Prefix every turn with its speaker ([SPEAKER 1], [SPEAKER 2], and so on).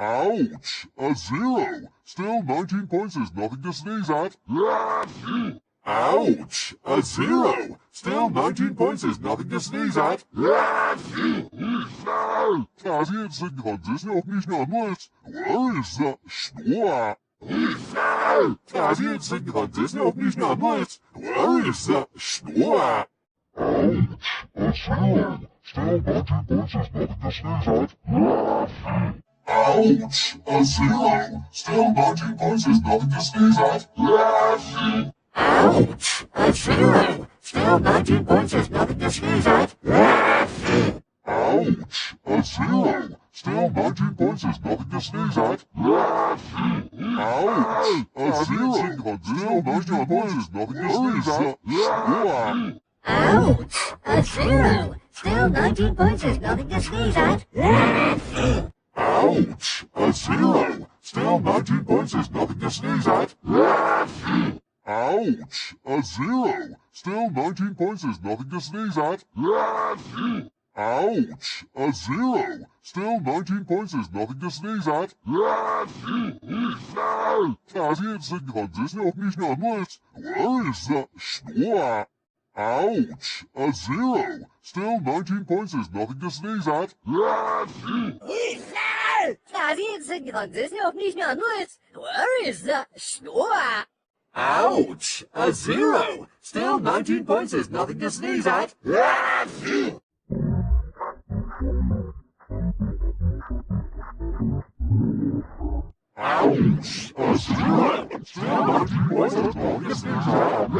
[SPEAKER 1] Ouch! A 0! Still 19 points is nothing to sneeze at. Ouch! A 0! Still 19 points is nothing to sneeze at. Quasi jetzt konnte es noch nicht anders. Where is the Schnur? Quasi jetzt konnte es noch nicht anders. Where is the Schnur? Ouch! A 0! Still 19 points is nothing to sneeze at. Ouch! A 0! Still 19 points is nothing to sneeze at. Ouch! A 0! Still 19 points is nothing to sneeze at. Ouch! A 0! Still 19 points is nothing to sneeze at.
[SPEAKER 2] Ouch! A 0! Still 19 points is nothing to sneeze at.
[SPEAKER 1] Ouch! A 0! Still 19 points is nothing to sneeze at. Ouch! A 0! Still 19 points is nothing to sneeze at. Ouch! A 0! Still 19 points is nothing to sneeze at. Quasi jetzt konnte es noch nicht anders. Where is the Schnur? Ouch! A 0! Still 19 points is nothing to sneeze at.
[SPEAKER 2] Quasi jetzt konnte es noch nicht anders. Where is the Schnur?
[SPEAKER 1] Ouch! A 0! Still 19 points is nothing to sneeze at. Ouch! A 0! Still 19 points is nothing to sneeze at.